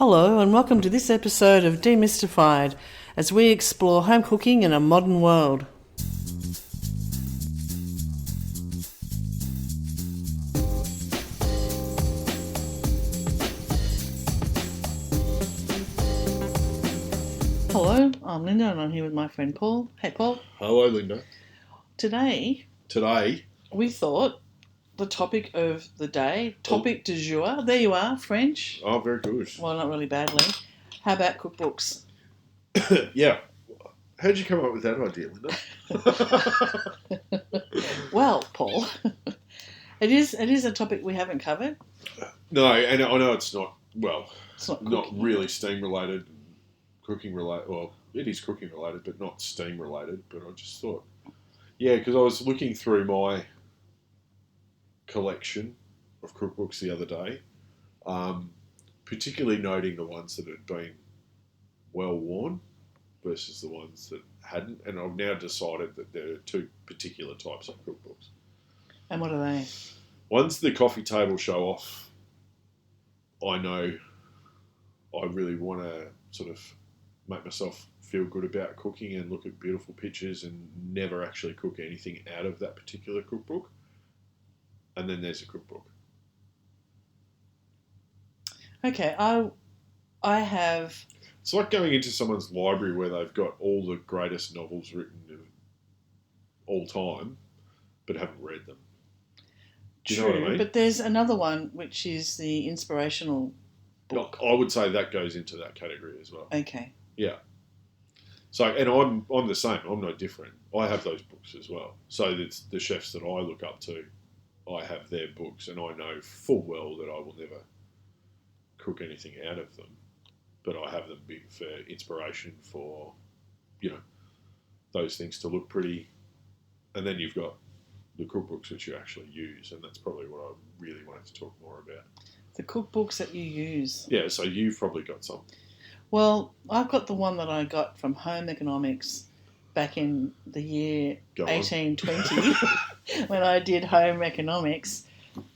Hello and welcome to this episode of Demystified as we explore home cooking in a modern world. Hello, I'm Linda and I'm here with my friend Paul. Hey Paul. Hello, Linda. Today we thought the topic of the day, topic du jour, there you are, French. Oh, very good. Well, not really badly. How about cookbooks? Yeah. How'd you come up with that idea, Linda? Well, Paul, it is a topic we haven't covered. No, and I know it's not, It's not really steam related, cooking related. Well, it is cooking related, but not steam related. But I just thought, yeah, because I was looking through my collection of cookbooks the other day, particularly noting the ones that had been well worn versus the ones that hadn't. And I've now decided that there are two particular types of cookbooks. And what are they? One's the coffee table show off. I know I really want to sort of make myself feel good about cooking and look at beautiful pictures and never actually cook anything out of that particular cookbook. And then there's a cookbook. Okay, I have... It's like going into someone's library where they've got all the greatest novels written of all time, but haven't read them. Do you know what I mean? But there's another one which is the inspirational book. I would say that goes into that category as well. Okay. Yeah. So, and I'm the same. I'm no different. I have those books as well. So it's the chefs that I look up to, I have their books, and I know full well that I will never cook anything out of them. But I have them for inspiration for, those things to look pretty. And then you've got the cookbooks which you actually use, and that's probably what I really wanted to talk more about. The cookbooks that you use. Yeah, so you've probably got some. Well, I've got the one that I got from Home Economics back in the year 1820 when I did Home Economics,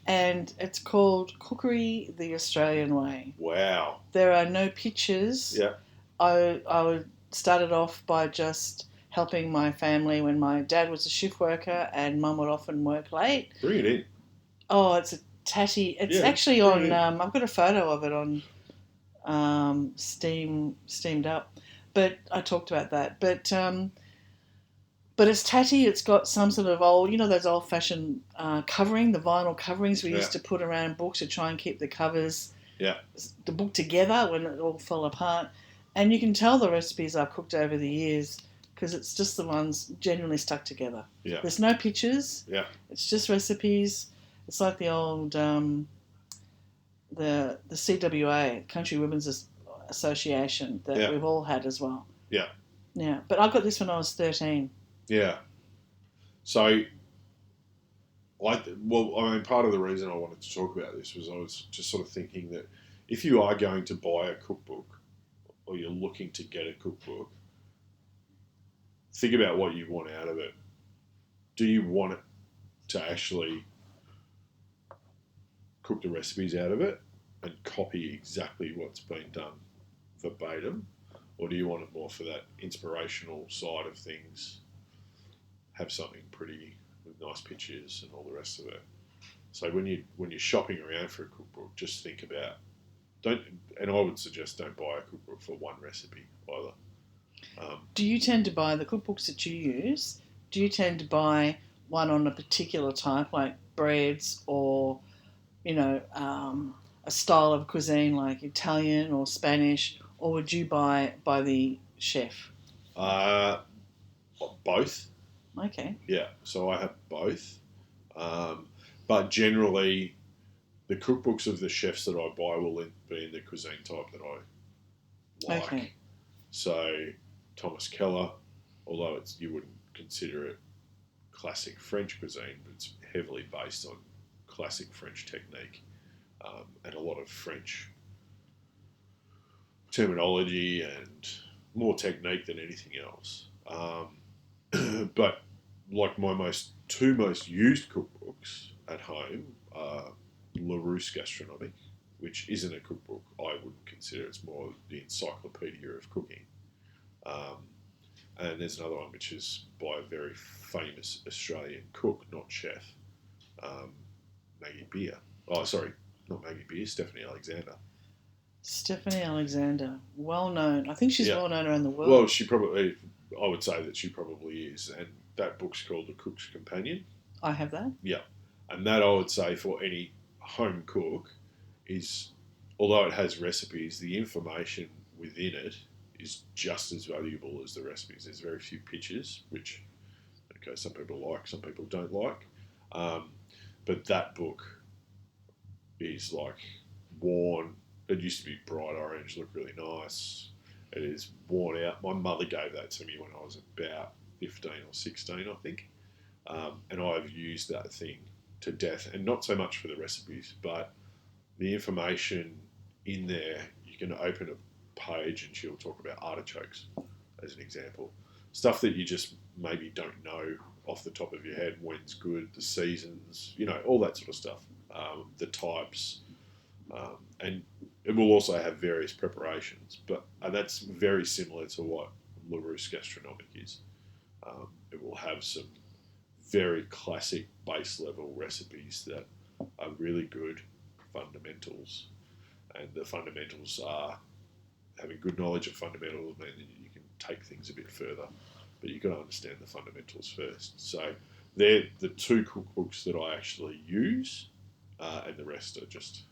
and it's called Cookery the Australian Way. Wow. There are no pictures. Yeah. I started off by just helping my family when my dad was a shift worker and mum would often work late. Bring it in. Oh, it's a tatty. It's actually on. I've got a photo of it on steamed up, but I talked about that. But it's tatty. It's got some sort of old, those old-fashioned covering, the vinyl coverings we used to put around books to try and keep the covers, the book together when it all fell apart. And you can tell the recipes I've cooked over the years because it's just the ones genuinely stuck together. Yeah. There's no pictures. Yeah. It's just recipes. It's like the old the CWA, Country Women's Association, that we've all had as well. Yeah. Yeah. But I got this when I was 13. Yeah. So, part of the reason I wanted to talk about this was I was just sort of thinking that if you are going to buy a cookbook or you're looking to get a cookbook, think about what you want out of it. Do you want it to actually cook the recipes out of it and copy exactly what's been done verbatim? Or do you want it more for that inspirational side of things? Have something pretty with nice pictures and all the rest of it. So when you're shopping around for a cookbook, just think about and I would suggest don't buy a cookbook for one recipe either. Do you tend to buy the cookbooks that you use? Do you tend to buy one on a particular type, like breads, or a style of cuisine like Italian or Spanish, or would you buy by the chef? Both. Okay. Yeah, so I have both. But generally, the cookbooks of the chefs that I buy will be in the cuisine type that I like. Okay. So Thomas Keller, although you wouldn't consider it classic French cuisine, but it's heavily based on classic French technique and a lot of French terminology and more technique than anything else. But like my two most used cookbooks at home are Larousse Gastronomique, which isn't a cookbook I wouldn't consider. It's more the encyclopedia of cooking. And there's another one which is by a very famous Australian cook, not chef, Maggie Beer. Oh, sorry, not Maggie Beer, Stephanie Alexander. Stephanie Alexander, well known. I think she's well known around the world. Well, I would say that she probably is. And that book's called The Cook's Companion. I have that. Yeah. And that I would say for any home cook is, although it has recipes, the information within it is just as valuable as the recipes. There's very few pictures, which, okay, some people like, some people don't like. But that book is like worn. It used to be bright orange, looked really nice. It is worn out. My mother gave that to me when I was about 15 or 16, I think. And I've used that thing to death. And not so much for the recipes, but the information in there. You can open a page and she'll talk about artichokes, as an example. Stuff that you just maybe don't know off the top of your head, when's good, the seasons, all that sort of stuff, the types. And it will also have various preparations, and that's very similar to what Larousse Gastronomique is. It will have some very classic base level recipes that are really good fundamentals, and the fundamentals are having good knowledge of fundamentals, and then you can take things a bit further, but you've got to understand the fundamentals first. So they're the two cookbooks that I actually use, and the rest are just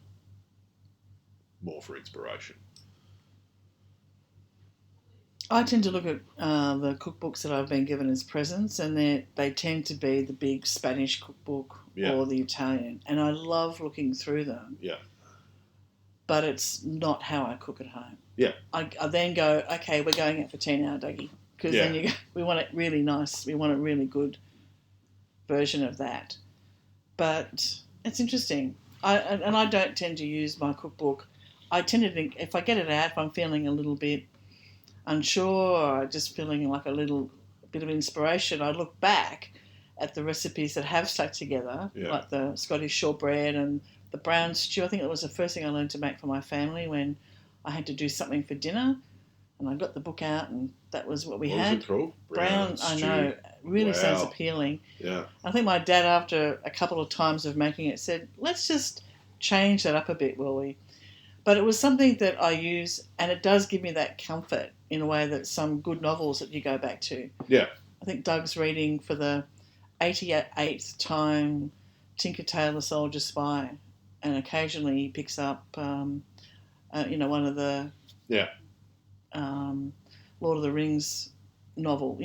more for inspiration. I tend to look at the cookbooks that I've been given as presents, and they tend to be the big Spanish cookbook or the Italian, and I love looking through them. Yeah. But it's not how I cook at home. Yeah. I then go, okay, we're going out for tea now, Dougie, because then you go, we want it really nice, we want a really good version of that. But it's interesting. I don't tend to use my cookbook. I tend to think, if I get it out, if I'm feeling a little bit unsure or just feeling like a little bit of inspiration, I look back at the recipes that have stuck together, like the Scottish shortbread and the brown stew. I think it was the first thing I learned to make for my family when I had to do something for dinner. And I got the book out, and that was what we had. What was it called? Brown stew. I know. Really sounds appealing. Yeah. I think my dad, after a couple of times of making it, said, let's just change that up a bit, will we? But it was something that I use, and it does give me that comfort in a way that some good novels that you go back to. Yeah. I think Doug's reading for the 88th time Tinker Tailor Soldier Spy, and occasionally he picks up, one of the Lord of the Rings novel,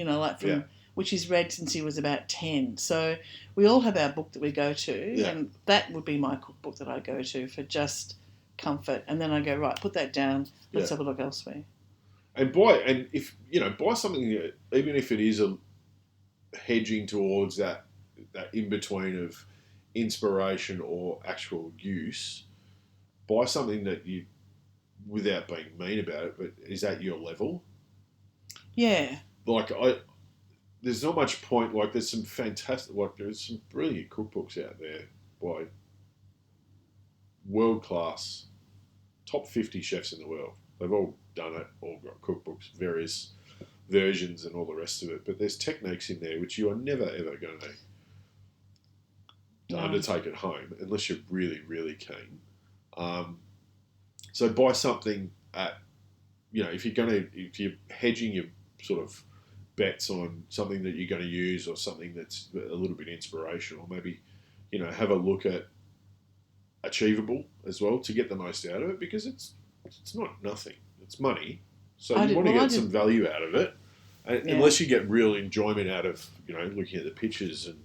which he's read since he was about 10. So we all have our book that we go to, and that would be my cookbook that I go to for just comfort. And then I go, right, put that down, let's have a look elsewhere. And buy something that, even if it is a hedging towards that in between of inspiration or actual use, buy something that you, without being mean about it, but is at your level. Yeah. There's not much point. There's some fantastic, there's some brilliant cookbooks out there by world class, top 50 chefs in the world. They've all done it, all got cookbooks, various versions and all the rest of it. But there's techniques in there which you are never, ever going to undertake at home unless you're really, really keen. So buy something at, if you're hedging your sort of bets on something that you're going to use or something that's a little bit inspirational, maybe, have a look at achievable as well to get the most out of it, because it's not nothing. It's money. So you want to get some value out of it. Unless you get real enjoyment out of, looking at the pictures and,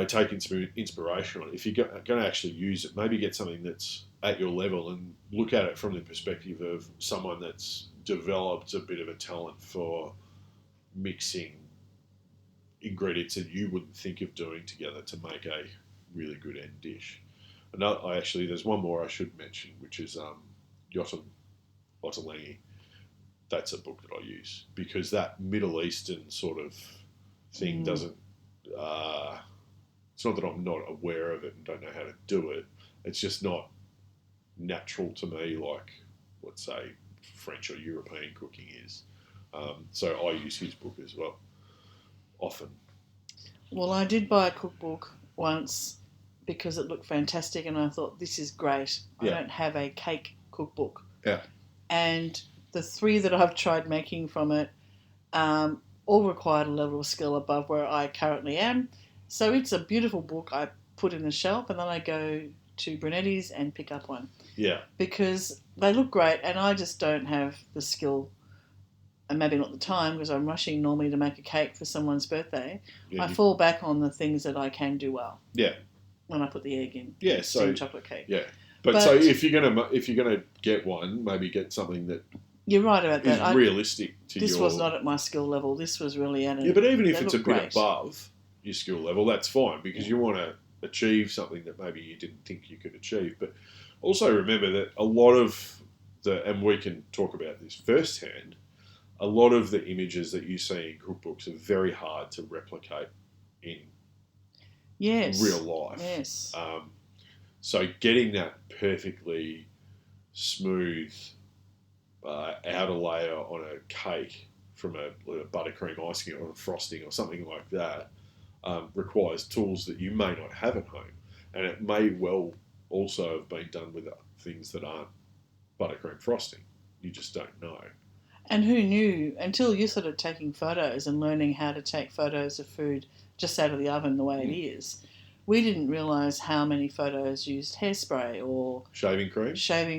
taking some inspiration on it. If you're going to actually use it, maybe get something that's at your level and look at it from the perspective of someone that's developed a bit of a talent for mixing ingredients that you wouldn't think of doing together to make a really good end dish. There's one more I should mention, which is Ottolenghi. That's a book that I use because that Middle Eastern sort of thing doesn't. It's not that I'm not aware of it and don't know how to do it. It's just not natural to me, like, let's say, French or European cooking is. So I use his book as well, often. Well, I did buy a cookbook once because it looked fantastic, and I thought, this is great. I don't have a cake cookbook. Yeah. And the 3 that I've tried making from it all required a level of skill above where I currently am. So it's a beautiful book I put in the shelf, and then I go to Brunetti's and pick up one. Yeah. Because they look great, and I just don't have the skill, and maybe not the time, because I'm rushing normally to make a cake for someone's birthday. Yeah, I fall back on the things that I can do well. Yeah. When I put the egg in. Yeah, so chocolate cake. Yeah. But so if you're gonna get one, maybe get something that you're right about that. Is realistic to this was not at my skill level. This was really at but even if it's a bit above your skill level, that's fine, because you want to achieve something that maybe you didn't think you could achieve. But also remember that a lot of and we can talk about this firsthand, a lot of the images that you see in cookbooks are very hard to replicate in real life. Yes. So getting that perfectly smooth outer layer on a cake from a buttercream icing or a frosting or something like that requires tools that you may not have at home. And it may well also have been done with things that aren't buttercream frosting. You just don't know. And who knew, until you started taking photos and learning how to take photos of food just out of the oven the way it is, we didn't realise how many photos used hairspray or... Shaving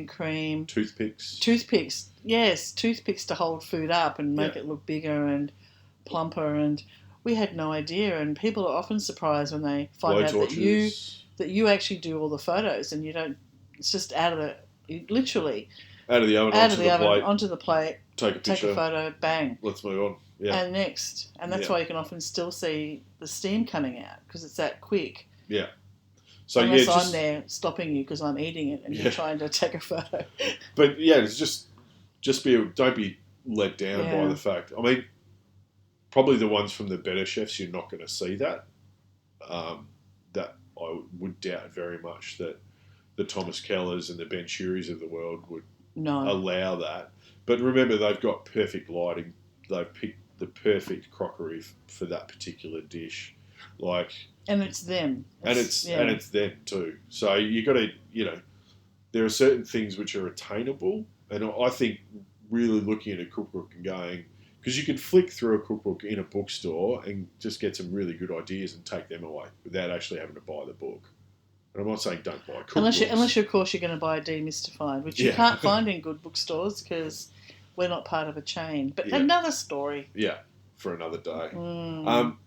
cream. Toothpicks, yes. Toothpicks to hold food up and make it look bigger and plumper, and we had no idea. And people are often surprised when they find out that you actually do all the photos, and you don't... It's just literally... Out of the oven, onto the plate. Take a picture. Take a photo, bang. Let's move on. Yeah. And next. And that's why you can often still see the steam coming out, because it's that quick. Yeah. So unless I'm there stopping you because I'm eating it and you're trying to take a photo. But it's don't be let down by the fact. I mean, probably the ones from the better chefs, you're not going to see that. That I would doubt very much that the Thomas Kellers and the Ben Shuries of the world would allow that. But remember, they've got perfect lighting. They've picked the perfect crockery for that particular dish. And it's them. It's them too. So you got to, there are certain things which are attainable. And I think really looking at a cookbook and going, because you can flick through a cookbook in a bookstore and just get some really good ideas and take them away without actually having to buy the book. And I'm not saying don't buy cookbooks. Unless of course, you're going to buy Demystified, which you can't find in good bookstores because we're not part of a chain. But another story. Yeah, for another day.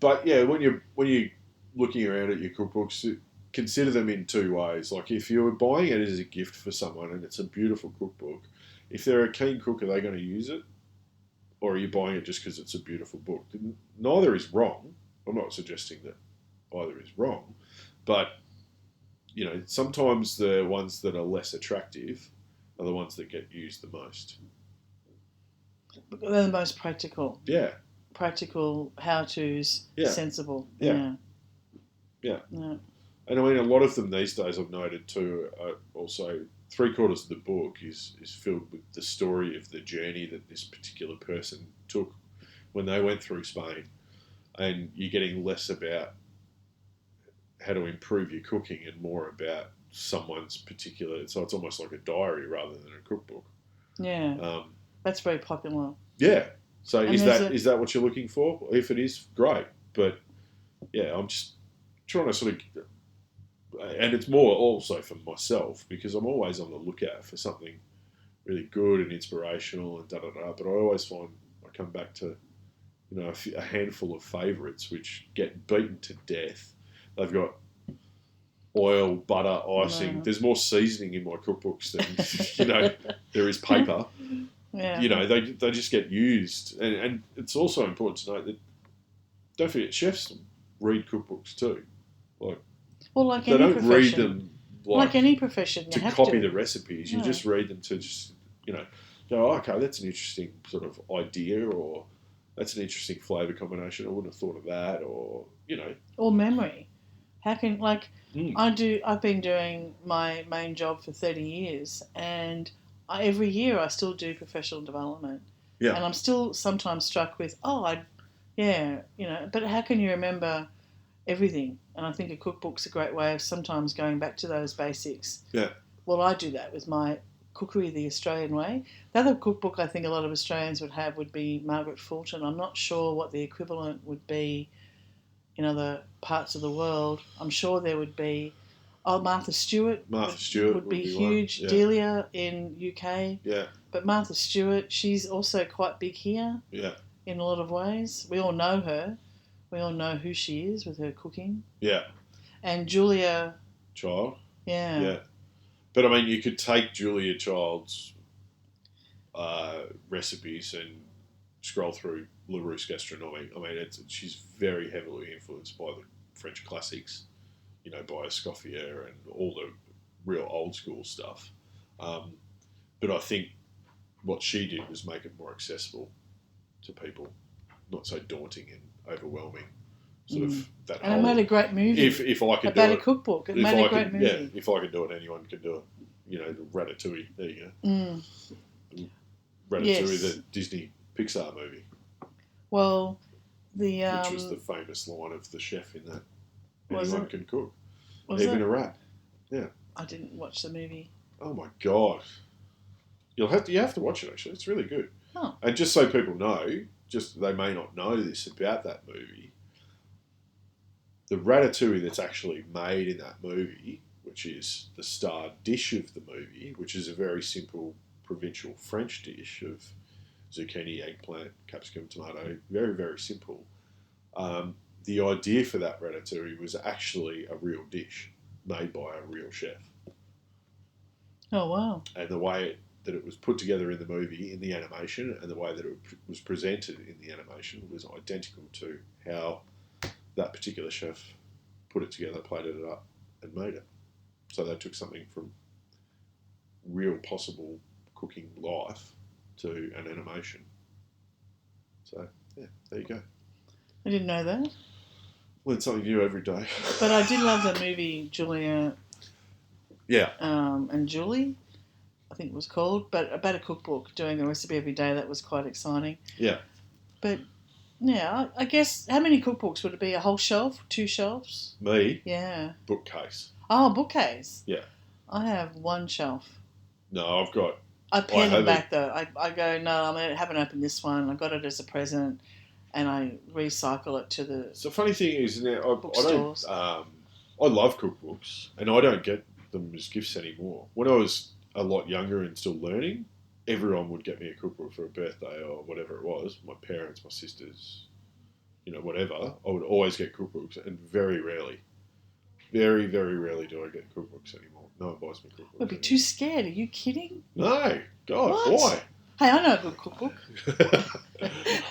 But when you're looking around at your cookbooks, consider them in 2 ways. Like if you're buying it as a gift for someone and it's a beautiful cookbook, if they're a keen cook, are they going to use it? Or are you buying it just because it's a beautiful book? Neither is wrong. I'm not suggesting that either is wrong. But, sometimes the ones that are less attractive are the ones that get used the most. They're the most practical. Yeah. Practical how-tos, sensible. Yeah. And I mean, a lot of them these days I've noted too are also 3/4 of the book is filled with the story of the journey that this particular person took when they went through Spain. And you're getting less about how to improve your cooking and more about someone's particular... So it's almost like a diary rather than a cookbook. Yeah. That's very popular. Yeah. So is that what you're looking for? If it is, great. But I'm just trying to sort of... And it's more also for myself because I'm always on the lookout for something really good and inspirational and da-da-da. But I always find I come back to, a handful of favourites which get beaten to death. They've got oil, butter, icing. No. There's more seasoning in my cookbooks than, there is paper. Yeah. They just get used. And it's also important to note that, don't forget, chefs read cookbooks too. They don't read them like any profession to copy the recipes. You just read them to just, go, okay, that's an interesting sort of idea, or that's an interesting flavour combination. I wouldn't have thought of that, or. Or memory. How can, like, I've been doing my main job for 30 years, and every year I still do professional development. Yeah. And I'm still sometimes struck with, but how can you remember everything? And I think a cookbook's a great way of sometimes going back to those basics. Yeah. Well, I do that with my Cookery the Australian Way. The other cookbook I think a lot of Australians would have would be Margaret Fulton. I'm not sure what the equivalent would be in other parts of the world. I'm sure there would be. Oh, Martha Stewart. Martha Stewart would be one. huge. Yeah. Delia in UK. Yeah. But Martha Stewart, she's also quite big here. Yeah. In a lot of ways. We all know her. We all know who she is with her cooking. Yeah. And Julia Child. Yeah. Yeah. But I mean, you could take Julia Child's recipes and scroll through LaRousse Gastronomique. I mean, she's very heavily influenced by the French classics, by Escoffier and all the real old school stuff. But I think what she did was make it more accessible to people, not so daunting and overwhelming. Sort of that. And it made a great movie. If I could about do a cookbook, it made a great movie. Yeah, if I could do it, anyone can do it. The Ratatouille. There you go. Ratatouille, the Disney Pixar movie. Well, which was the famous line of the chef in that. Anyone can cook, even a rat. Yeah. I didn't watch the movie. Oh my god! You have to watch it. Actually, it's really good. Oh. And just so people know, they may not know this about that movie. The ratatouille that's actually made in that movie, which is the star dish of the movie, which is a very simple provincial French dish of zucchini, eggplant, capsicum, tomato, very, very simple. The idea for that ratatouille was actually a real dish made by a real chef. Oh, wow. And the way that it was put together in the movie, in the animation, and the way that it was presented in the animation was identical to how that particular chef put it together, plated it up, and made it. So they took something from real possible cooking life to an animation. So, yeah, there you go. I didn't know that. Learn something new every day. But I did love the movie Julia. Yeah. And Julie, I think it was called, but about a cookbook, doing a recipe every day. That was quite exciting. Yeah. But yeah, I guess, how many cookbooks would it be? A whole shelf? 2 shelves? Me? Yeah. Bookcase. Oh, bookcase. Yeah. I have 1 shelf. No, I've got... I pare them back though. I go, no, I haven't opened this one. I got it as a present, and I recycle it to the. So the funny thing is, now bookstores. I love cookbooks, and I don't get them as gifts anymore. When I was a lot younger and still learning, everyone would get me a cookbook for a birthday or whatever it was. My parents, my sisters, whatever. I would always get cookbooks, and very rarely, very, very rarely do I get cookbooks anymore. No one buys me cookbooks. I'd be too scared. Are you kidding? No. God, what? Why? Hey, I know a good cookbook.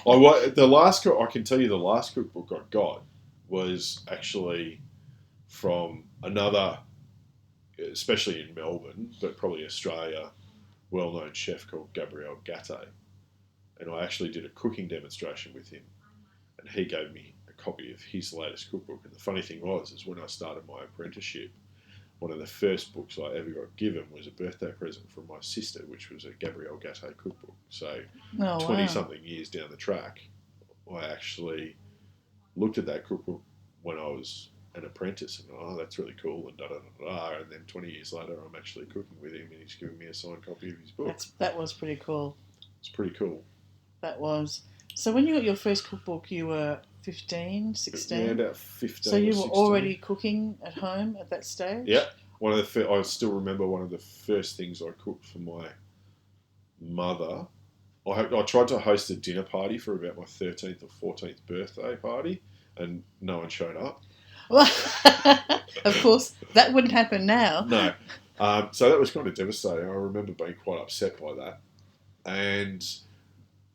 I can tell you the last cookbook I got was actually from another, especially in Melbourne, but probably Australia, well-known chef called Gabriel Gatte. And I actually did a cooking demonstration with him, and he gave me a copy of his latest cookbook. And the funny thing is when I started my apprenticeship, one of the first books I ever got given was a birthday present from my sister, which was a Gabriel Gatte cookbook. So 20-something years down the track, I actually looked at that cookbook when I was an apprentice and, that's really cool, and da-da-da-da. And then 20 years later, I'm actually cooking with him and he's giving me a signed copy of his book. That was pretty cool. It's pretty cool. That was. So when you got your first cookbook, you were 15, 16? Yeah, about 15. So you were 16. already cooking at home at that stage? Yeah. I still remember one of the first things I cooked for my mother. I tried to host a dinner party for about my 13th or 14th birthday party, and no one showed up. Of course, that wouldn't happen now. No. So that was kind of devastating. I remember being quite upset by that. And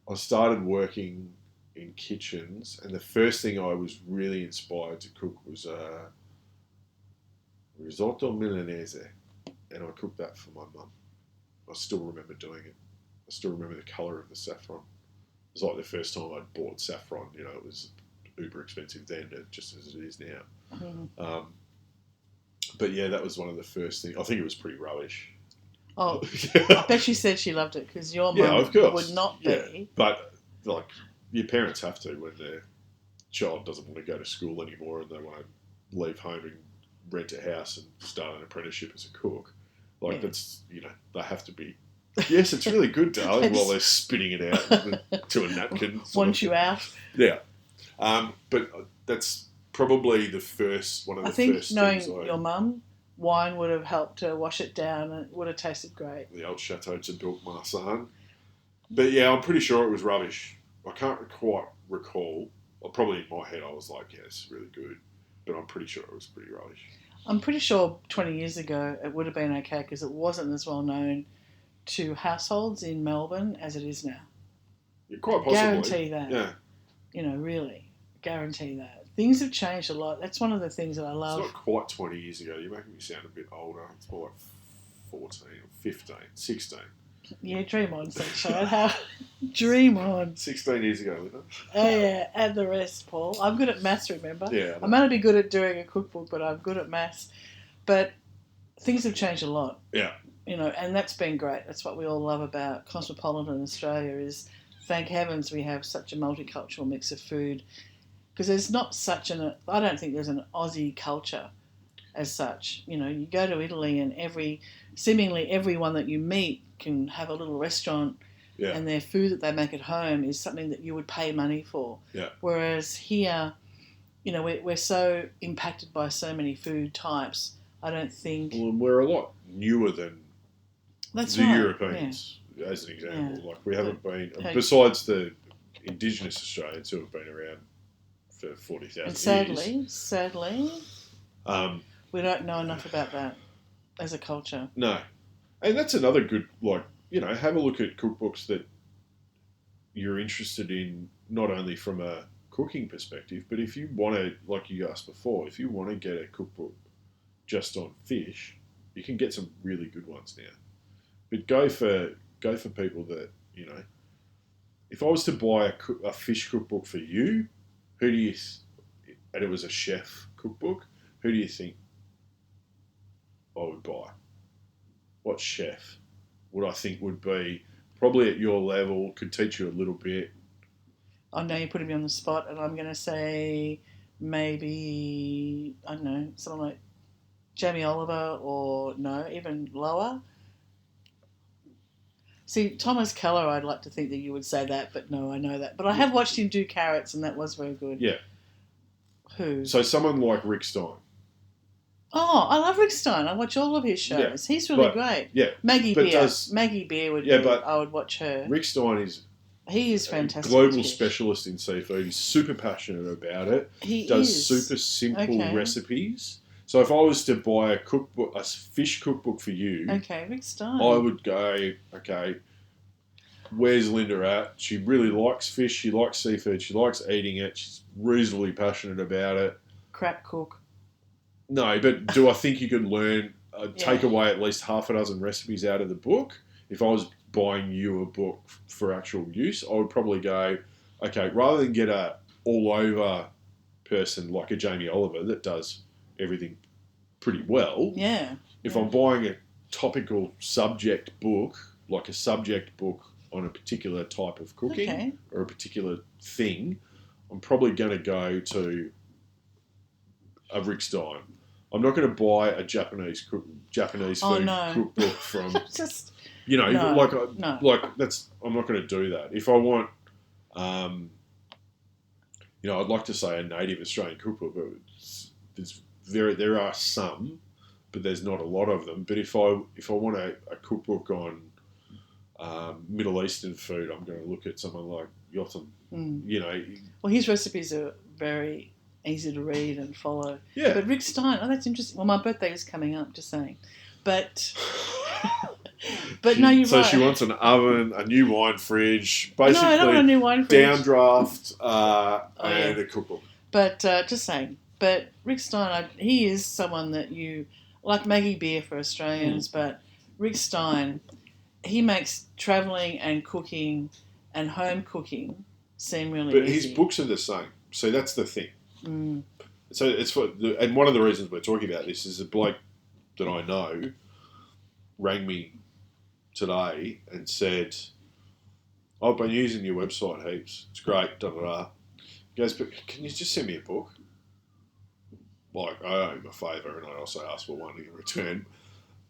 I started working in kitchens, and the first thing I was really inspired to cook was risotto milanese, and I cooked that for my mum. I still remember doing it. I still remember the colour of the saffron. It was like the first time I'd bought saffron. It was uber expensive then, just as it is now. But yeah, that was one of the first things. I think it was pretty rubbish. Oh, I bet she said she loved it because your mum of course. would not be. Yeah. But, like, your parents have to when their child doesn't want to go to school anymore and they want to leave home and rent a house and start an apprenticeship as a cook. Like, that's, they have to be... Yes, it's really good, darling, while they're spitting it out to a napkin. Want you out. Yeah. But that's probably the first, one of the first things. I think knowing your mum, wine would have helped to wash it down and it would have tasted great. The old Chateau de Bilk Marsan. But yeah, I'm pretty sure it was rubbish. I can't quite recall. Well, probably in my head I was like, yeah, it's really good. But I'm pretty sure it was pretty rubbish. I'm pretty sure 20 years ago it would have been okay because it wasn't as well known to households in Melbourne as it is now. Yeah, quite possibly. Guarantee that. Yeah. Really. Guarantee that. Things have changed a lot. That's one of the things that I love. It's not quite 20 years ago. You're making me sound a bit older. It's more like 14 or 15, 16. Yeah, dream on, Sunshine. Dream on. 16 years ago, wasn't it? Oh, yeah, and the rest, Paul. I'm good at maths, remember? Yeah. I might not be good at doing a cookbook, but I'm good at maths. But things have changed a lot. Yeah. And that's been great. That's what we all love about cosmopolitan Australia is, thank heavens, we have such a multicultural mix of food. Because there's not I don't think there's an Aussie culture as such. You go to Italy and seemingly everyone that you meet can have a little restaurant and their food that they make at home is something that you would pay money for. Yeah. Whereas here, we're so impacted by so many food types, I don't think... Well, and we're a lot newer than the Europeans, as an example. Yeah. Like, we haven't been... Besides the Indigenous Australians who have been around for 40,000 years. And sadly, we don't know enough about that as a culture. No. And that's another good, have a look at cookbooks that you're interested in, not only from a cooking perspective, but if you want to, like you asked before, if you want to get a cookbook just on fish, you can get some really good ones now. But go for people that, if I was to buy a fish cookbook for you, and it was a chef cookbook, who do you think I would buy? What chef would I think would be probably at your level, could teach you a little bit? I know you're putting me on the spot, and I'm going to say maybe, I don't know, someone like Jamie Oliver or no, even lower. See, Thomas Keller, I'd like to think that you would say that, but no, I know that. But I have watched him do carrots, and that was very good. Yeah. Who? So someone like Rick Stein. Oh, I love Rick Stein. I watch all of his shows. Yeah, he's really great. Yeah. Maggie Beer would be, I would watch her. Rick Stein He is fantastic. Global specialist in seafood. He's super passionate about it. He does super simple recipes. So if I was to buy a fish cookbook for you, Rick Stein, I would go, where's Linda at? She really likes fish. She likes seafood. She likes eating it. She's reasonably passionate about it. Crap cook. No, but do I think you could learn, take away at least half a dozen recipes out of the book? If I was buying you a book for actual use, I would probably go, rather than get a all-over person like a Jamie Oliver that does everything pretty well. Yeah. If I'm buying a topical subject book, like a subject book on a particular type of cooking or a particular thing, I'm probably going to go to a Rick Stein. I'm not going to buy a Japanese food cookbook from just I'm not going to do that. If I want I'd like to say a native Australian cookbook, but there are some, but there's not a lot of them. But if I want a cookbook on Middle Eastern food, I'm going to look at someone like Yotam. Well, his recipes are very easy to read and follow. Yeah. But Rick Stein, that's interesting. Well, my birthday is coming up, just saying. But no, you're right. So she wants an oven, a new wine fridge, basically no, I don't want a new wine fridge. Downdraft, and a cookbook. But just saying. But Rick Stein, he is someone that you like Maggie Beer for Australians, but Rick Stein, he makes travelling and cooking and home cooking seem really easy. But his books are the same. So that's the thing. So it's and one of the reasons we're talking about this is a bloke that I know rang me today and said, I've been using your website heaps. It's great, da da da. He goes, but can you just send me a book? Like, I owe him a favour, and I also asked for one in return.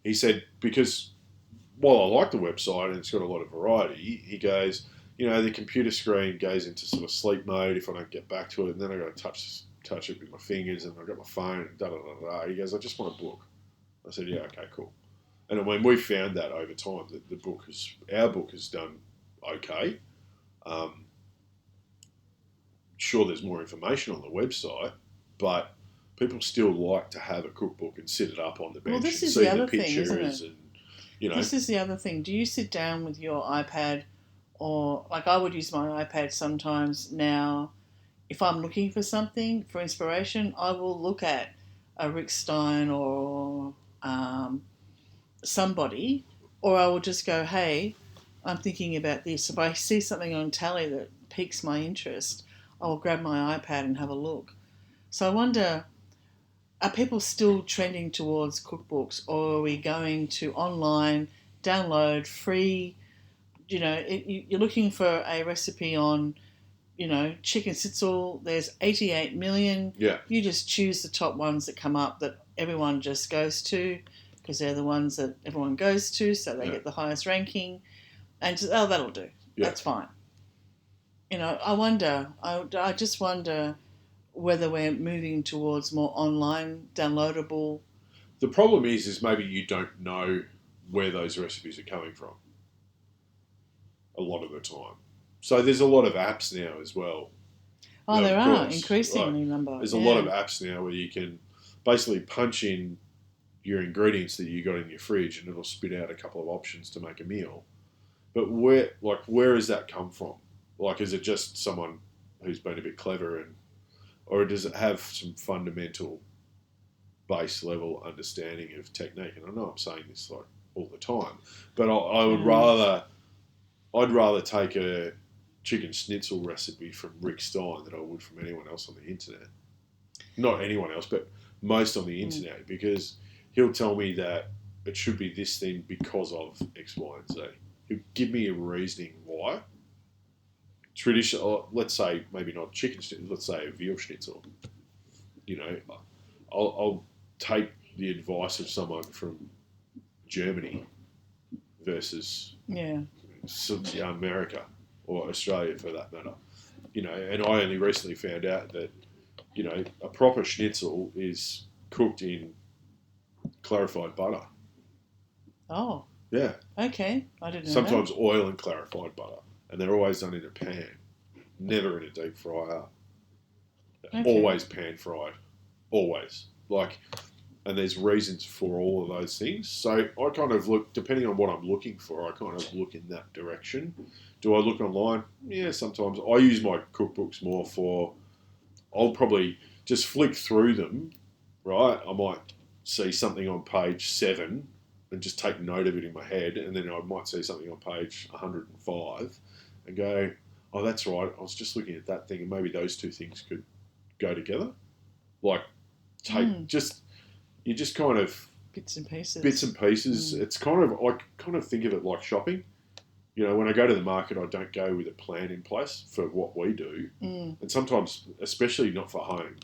He said, because while I like the website and it's got a lot of variety, he goes, the computer screen goes into sort of sleep mode if I don't get back to it, and then I got to touch it with my fingers, and I've got my phone, and da da da da. He goes, I just want a book. I said, yeah, okay, cool. And when we found that over time, that our book has done okay. Sure, there's more information on the website, but people still like to have a cookbook and sit it up on the bench this and is see the other the thing, isn't pictures. it? And This is the other thing. Do you sit down with your iPad, or like I would use my iPad sometimes now? If I'm looking for something for inspiration, I will look at a Rick Stein or somebody, or I will just go, hey, I'm thinking about this. If I see something on tally that piques my interest, I'll grab my iPad and have a look. So I wonder, are people still trending towards cookbooks, or are we going to online, download, free? You're looking for a recipe on, chicken schnitzel. There's 88 million. Yeah. You just choose the top ones that come up that everyone just goes to, because they're the ones that everyone goes to, so they get the highest ranking. And just, that'll do. Yeah. That's fine. I just wonder whether we're moving towards more online, downloadable. The problem is maybe you don't know where those recipes are coming from a lot of the time. So there's a lot of apps now as well. Oh, there are increasingly number. There's a lot of apps now where you can basically punch in your ingredients that you got in your fridge, and it'll spit out a couple of options to make a meal. But where has that come from? Like, is it just someone who's been a bit clever, or does it have some fundamental base level understanding of technique? And I know I'm saying this like all the time, but I'd rather take a chicken schnitzel recipe from Rick Stein than I would from anyone else on the internet. Not anyone else, but most on the internet, because he'll tell me that it should be this thing because of X, Y, and Z. He'll give me a reasoning why. Traditional, let's say maybe not chicken schnitzel, let's say a veal schnitzel. I'll take the advice of someone from Germany versus America or Australia for that matter. And I only recently found out that a proper schnitzel is cooked in clarified butter. Oh. Yeah. Okay. I didn't know Sometimes oil and clarified butter. And they're always done in a pan. Never in a deep fryer. Okay. Always pan fried. Always. And there's reasons for all of those things. So I kind of look, depending on what I'm looking for, I kind of look in that direction. Do I look online? Yeah, sometimes. I use my cookbooks more for, I'll probably just flick through them, right? I might see something on page 7 and just take note of it in my head, and then I might see something on page 105 and go, oh, that's right, I was just looking at that thing, and maybe those two things could go together. You just kind of... Bits and pieces. It's I kind of think of it like shopping. When I go to the market, I don't go with a plan in place for what we do. And sometimes, especially not for home.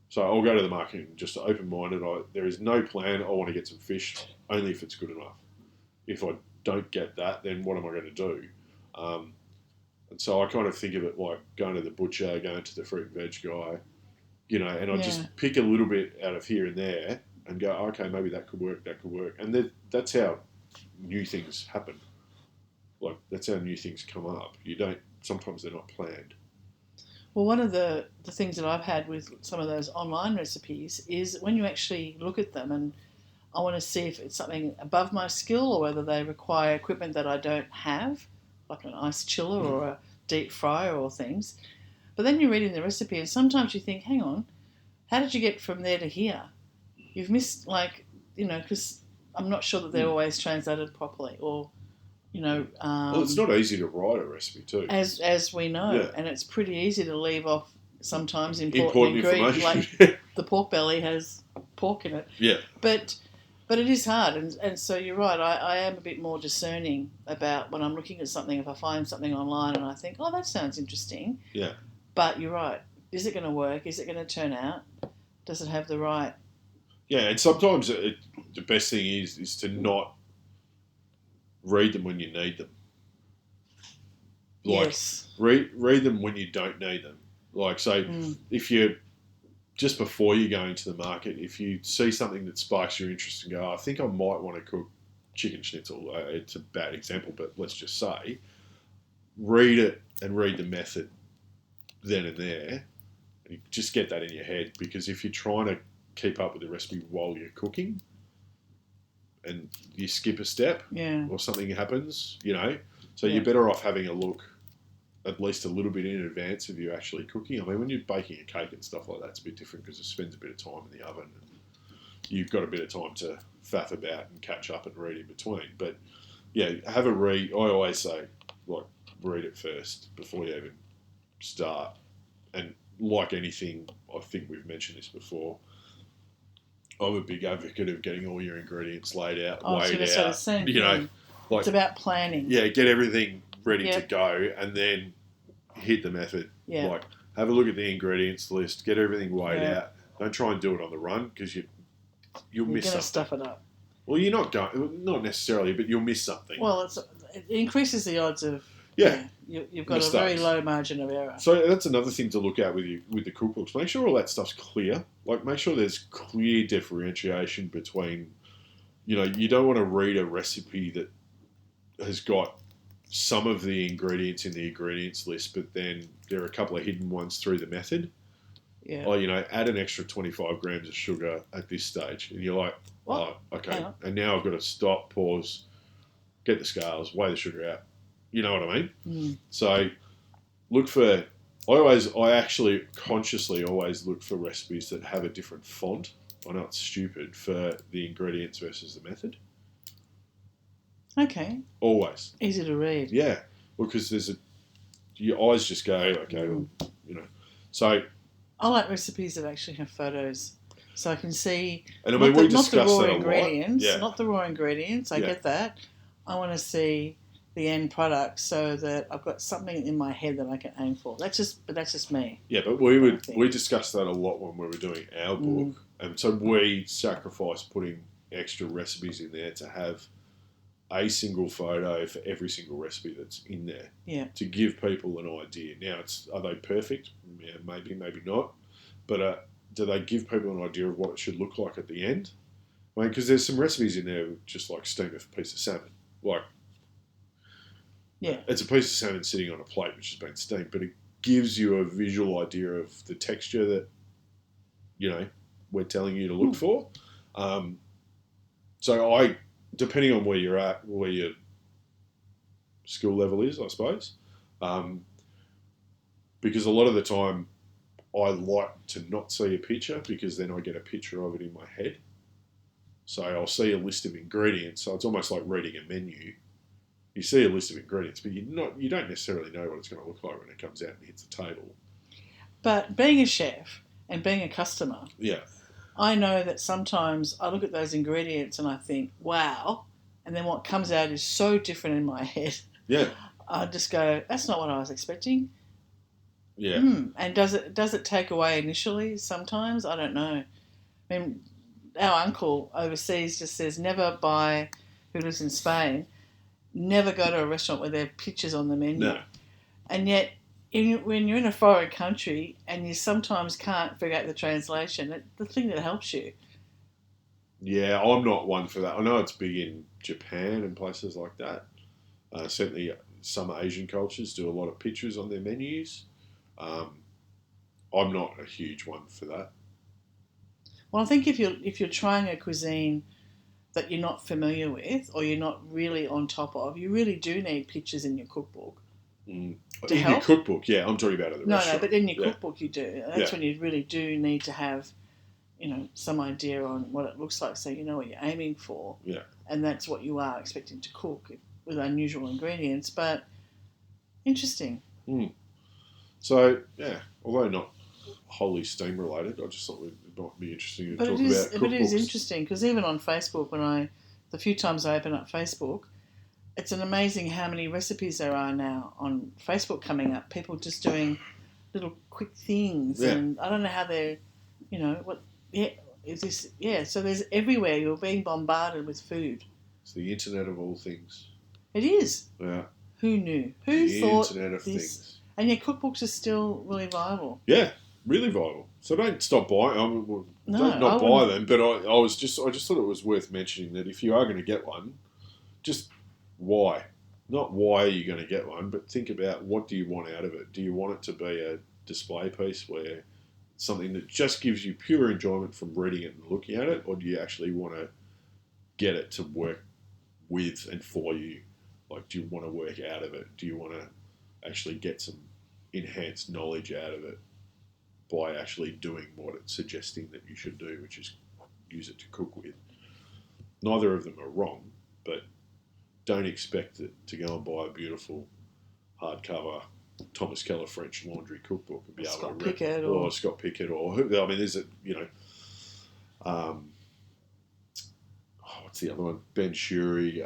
So I'll go to the market and just open-minded. There is no plan. I want to get some fish, only if it's good enough. If I don't get that, then what am I going to do? And so I kind of think of it like going to the butcher, going to the fruit and veg guy, and I just pick a little bit out of here and there and go, okay, maybe that could work. And that's how new things happen. That's how new things come up. Sometimes they're not planned. Well, one of the things that I've had with some of those online recipes is when you actually look at them, and I want to see if it's something above my skill or whether they require equipment that I don't have, like an ice chiller or a deep fryer or things. But then you're reading the recipe and sometimes you think, hang on, how did you get from there to here? You've missed, because I'm not sure that they're always translated properly, or... well, it's not easy to write a recipe too. As we know, and it's pretty easy to leave off sometimes important ingredient, information. like the pork belly has pork in it. Yeah. But it is hard, and so you're right. I am a bit more discerning about when I'm looking at something. If I find something online and I think, oh, that sounds interesting. Yeah. But you're right. Is it going to work? Is it going to turn out? Does it have the right? Yeah, and sometimes the best thing is to not read them when you need them. Like, yes. Read them when you don't need them. Like, so if you just before you go into the market, if you see something that sparks your interest and go, I think I might want to cook chicken schnitzel. It's a bad example, but let's just say, read it and read the method then and there. And you just get that in your head, because if you're trying to keep up with the recipe while you're cooking and you skip a step or something happens, so you're better off having a look at least a little bit in advance of you actually cooking. I mean, when you're baking a cake and stuff like that, it's a bit different because it spends a bit of time in the oven and you've got a bit of time to faff about and catch up and read in between. But yeah, have a read. I always say, like, read it first before you even start. And like anything, I think we've mentioned this before, I'm a big advocate of getting all your ingredients laid out, weighed out. Like, it's about planning. Yeah, get everything ready to go, and then hit the method. Yeah. Like, have a look at the ingredients list, get everything weighed out. Don't try and do it on the run, because you'll miss something. You're going to stuff it up. Well, you're not necessarily, but you'll miss something. Well, it increases the odds of you've got mistakes. A very low margin of error. So that's another thing to look at with the cookbooks. Make sure all that stuff's clear. Like, make sure there's clear differentiation between, you don't want to read a recipe that has got some of the ingredients in the ingredients list, but then there are a couple of hidden ones through the method. Yeah. Or, add an extra 25 grams of sugar at this stage. And you're like, what? Oh, okay. And now I've got to stop, pause, get the scales, weigh the sugar out. You know what I mean? Mm. So look for, I actually consciously always look for recipes that have a different font. I know it's stupid, for the ingredients versus the method. Okay. Always. Easy to read. Yeah. Well, because your eyes just go, okay, well, So I like recipes that actually have photos, so I can see. And I mean, we discussed that a lot. Ingredients, Yeah. Not the raw ingredients. I get that. I want to see the end product so that I've got something in my head that I can aim for. That's just me. Yeah, but we discussed that a lot when we were doing our book, and so we sacrificed putting extra recipes in there to have a single photo for every single recipe that's in there. Yeah. To give people an idea. Now, are they perfect? Yeah, maybe, maybe not. But do they give people an idea of what it should look like at the end? I mean, because there's some recipes in there just like steam a piece of salmon. Like, it's a piece of salmon sitting on a plate which has been steamed, but it gives you a visual idea of the texture that, we're telling you to look for. So depending on where you're at, where your skill level is, I suppose, because a lot of the time I like to not see a picture, because then I get a picture of it in my head. So I'll see a list of ingredients. So it's almost like reading a menu. You see a list of ingredients, but you don't necessarily know what it's going to look like when it comes out and hits the table. But being a chef and being a customer, I know that sometimes I look at those ingredients and I think, wow, and then what comes out is so different in my head. Yeah. I just go, that's not what I was expecting. Yeah. And does it take away initially sometimes? I don't know. I mean, our uncle overseas just says who lives in Spain, never go to a restaurant where there are pictures on the menu. No. And yet, when you're in a foreign country and you sometimes can't figure out the translation, the thing that helps you. Yeah, I'm not one for that. I know it's big in Japan and places like that. Certainly some Asian cultures do a lot of pictures on their menus. I'm not a huge one for that. Well, I think if you're trying a cuisine that you're not familiar with or you're not really on top of, you really do need pictures in your cookbook. In your cookbook, yeah. I'm talking about at the restaurant. No, but in your cookbook you do. That's when you really do need to have, some idea on what it looks like, so you know what you're aiming for. Yeah. And that's what you are expecting to cook with unusual ingredients. But interesting. So, yeah, although not wholly steam related. I just thought it might be interesting to but talk it is, about cookbooks. But it is interesting because even on Facebook, the few times I open up Facebook, it's an amazing how many recipes there are now on Facebook coming up. People just doing little quick things, and I don't know how they're, is this? Yeah, so there's everywhere. You're being bombarded with food. It's the internet of all things. It is. Yeah. Who knew? Who thought internet of this? Things. And yet cookbooks are still really viable. Yeah, really viable. So don't stop buying. Don't buy them. But I just thought it was worth mentioning that if you are going to get one, just why? Not why are you going to get one, but think about what do you want out of it. Do you want it to be a display piece where something that just gives you pure enjoyment from reading it and looking at it, or do you actually want to get it to work with and for you? Like, do you want to work out of it? Do you want to actually get some enhanced knowledge out of it by actually doing what it's suggesting that you should do, which is use it to cook with? Neither of them are wrong, but don't expect it to go and buy a beautiful hardcover Thomas Keller French laundry cookbook and be able Scott to Pickett or Scott Pickett or who, I mean, there's a what's the other one? Ben Shuri,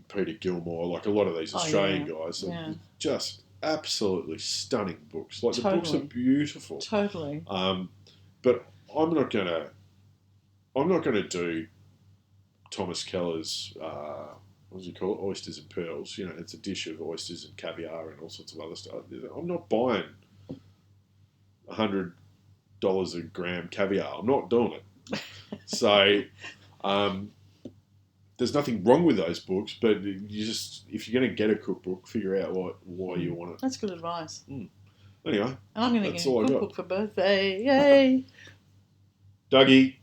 Peter Gilmore, like a lot of these Australian guys are just absolutely stunning books. Like the books are beautiful. Totally. But I'm not gonna do Thomas Keller's what does he call it? Oysters and pearls. You know, it's a dish of oysters and caviar and all sorts of other stuff. I'm not buying $100 a gram caviar. I'm not doing it. So, there's nothing wrong with those books, but if you're going to get a cookbook, figure out why you want it. That's good advice. Anyway, and I'm going to get a cookbook for birthday. Yay! Dougie.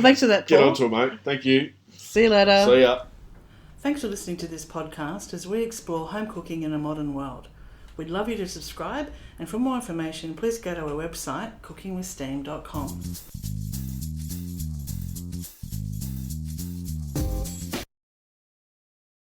Thanks for that, Paul. Get onto it, mate. Thank you. See you later. See ya. Thanks for listening to this podcast as we explore home cooking in a modern world. We'd love you to subscribe, and for more information, please go to our website, cookingwithsteam.com.